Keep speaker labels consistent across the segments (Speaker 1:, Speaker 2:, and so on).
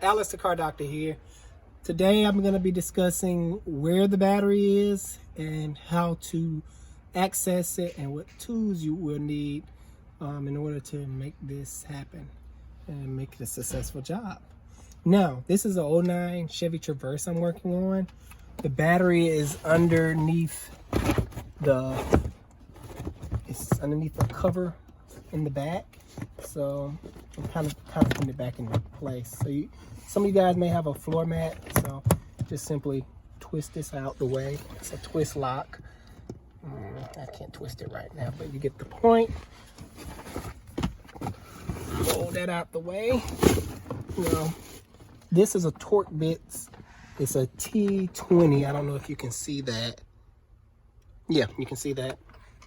Speaker 1: Alice the Car Doctor here. Today I'm going to be discussing where the battery is and how to access it and what tools you will need in order to make this happen and make it a successful job. Now, this is a 09 Chevy Traverse I'm working on. The battery is underneath the cover in the back, so I'm kind of putting it back into place. So some of you guys may have a floor mat, so just simply twist this out the way. It's a twist lock. I can't twist it right now, but you get the point. Roll that out the way. Now, this is a Torx Bit. It's a T-20. I don't know if you can see that. Yeah, you can see that.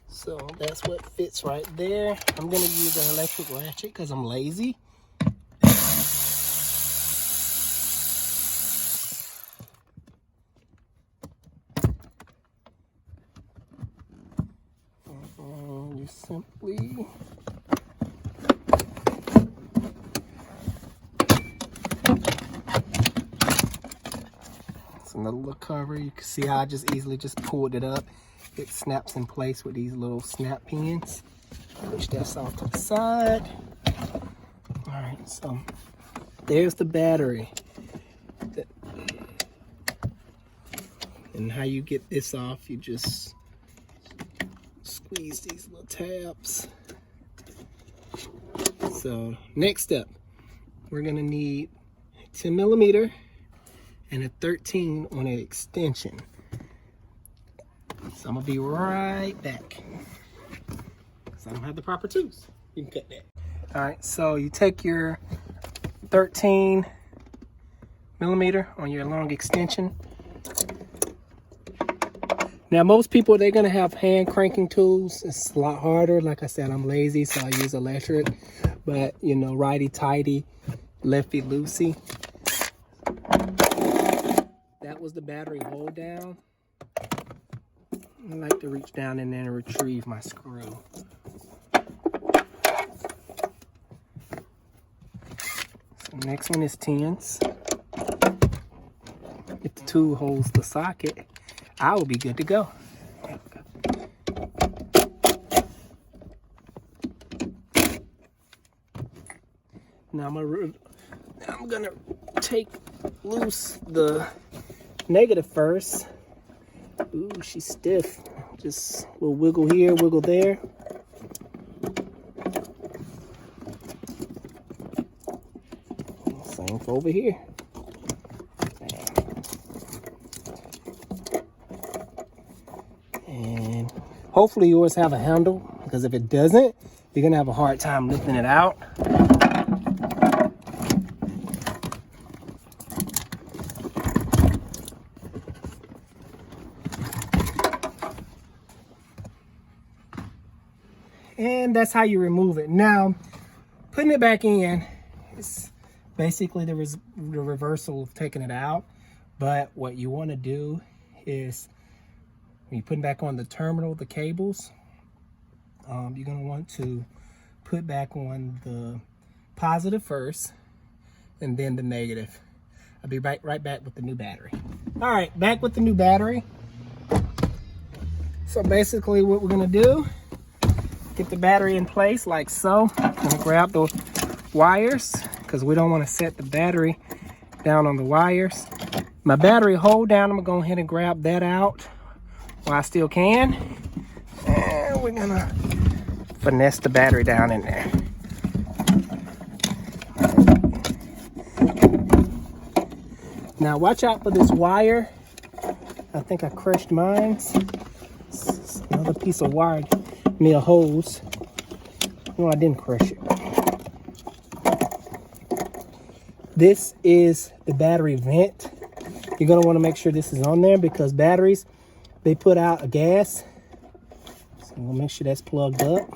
Speaker 1: So that's what fits right there. I'm gonna use an electric ratchet because I'm lazy. You simply it's another little cover. You can see how I just easily pulled it up. It snaps in place with these little snap pins. Push that off to the side. All right, so there's the battery. And how you get this off, you just squeeze these little tabs. So next step, we're gonna need 10 millimeter and a 13 on an extension. So I'm gonna be right back because I don't have the proper tools. You can cut that. All right, so you take your 13 millimeter on your long extension. Now, most people, they're gonna have hand cranking tools. It's a lot harder. Like I said, I'm lazy, so I use electric. But you know, righty tighty, lefty loosey. That was the battery hold down. I like to reach down in there and retrieve my screw. So next one is 10s. If the tool holds the socket, I will be good to go. Now I'm gonna take loose the negative first. Ooh, she's stiff. Just a little wiggle here, wiggle there. Same for over here. And hopefully yours have a handle, because if it doesn't, you're gonna have a hard time lifting it out. And that's how you remove it. Now, putting it back in is basically the reversal of taking it out. But what you want to do is, when you put back on the terminal, the cables, you're going to want to put back on the positive first and then the negative. I'll be right back with the new battery. All right, back with the new battery. So basically what we're going to do, get the battery in place like so. I'm going to grab the wires because we don't want to set the battery down on the wires. My battery hold down, I'm going to go ahead and grab that out while I still can. And we're going to finesse the battery down in there. Now watch out for this wire. I think I crushed mine. It's another piece of wire. Me a hose. No, I didn't crush it. This is the battery vent. You're going to want to make sure this is on there because batteries, they put out a gas. So we'll make sure that's plugged up.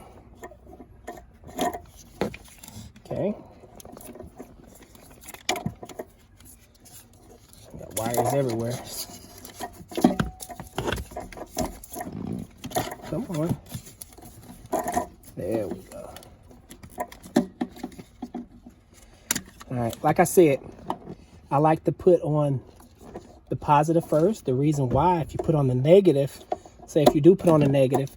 Speaker 1: Okay. Got wires everywhere. Come on. There we go. All right, like I said, I like to put on the positive first. The reason why, if you put on the negative, say if you do put on the negative,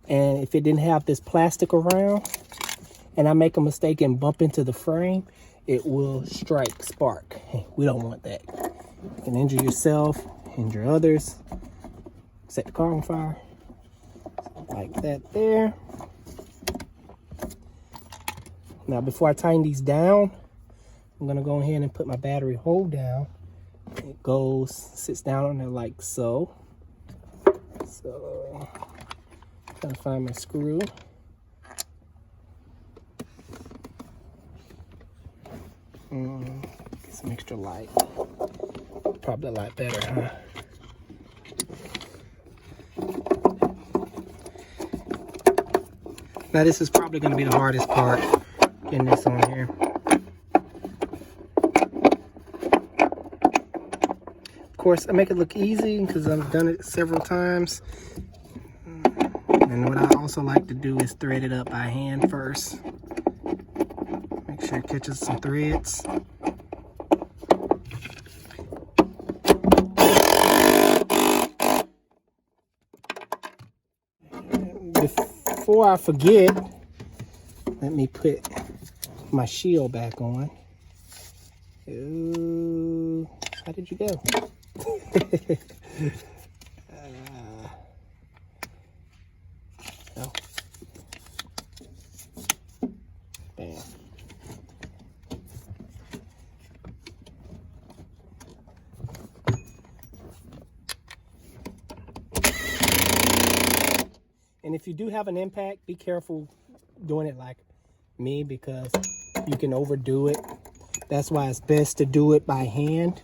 Speaker 1: and if it didn't have this plastic around, and I make a mistake and bump into the frame, it will spark. We don't want that. You can injure yourself, injure others, set the car on fire. Like that there. Now before I tighten these down, I'm gonna go ahead and put my battery hold down. It sits down on there like so. So, trying to find my screw. Get some extra light. Probably a lot better, huh? Now this is probably going to be the hardest part, getting this on here. Of course, I make it look easy because I've done it several times. And what I also like to do is thread it up by hand first. Make sure it catches some threads. Before I forget, let me put my shield back on. Ooh, how did you go? Oh. Bam. And if you do have an impact, be careful doing it like me, because you can overdo it. That's why it's best to do it by hand.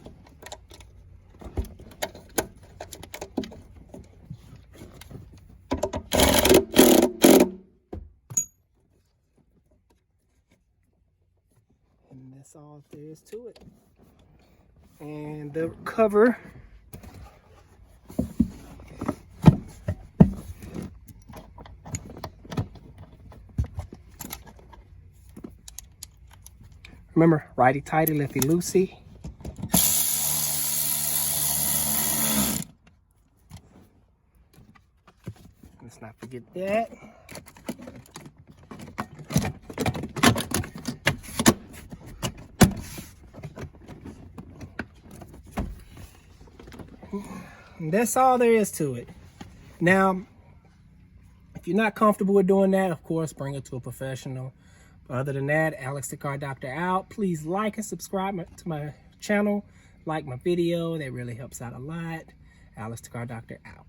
Speaker 1: And that's all there is to it. And the cover, remember, righty tighty, lefty loosey. Let's not forget that. And that's all there is to it. Now, if you're not comfortable with doing that, of course, bring it to a professional. But other than that, Alex the Car Doctor out. Please like and subscribe to my channel. Like my video. That really helps out a lot. Alex the Car Doctor out.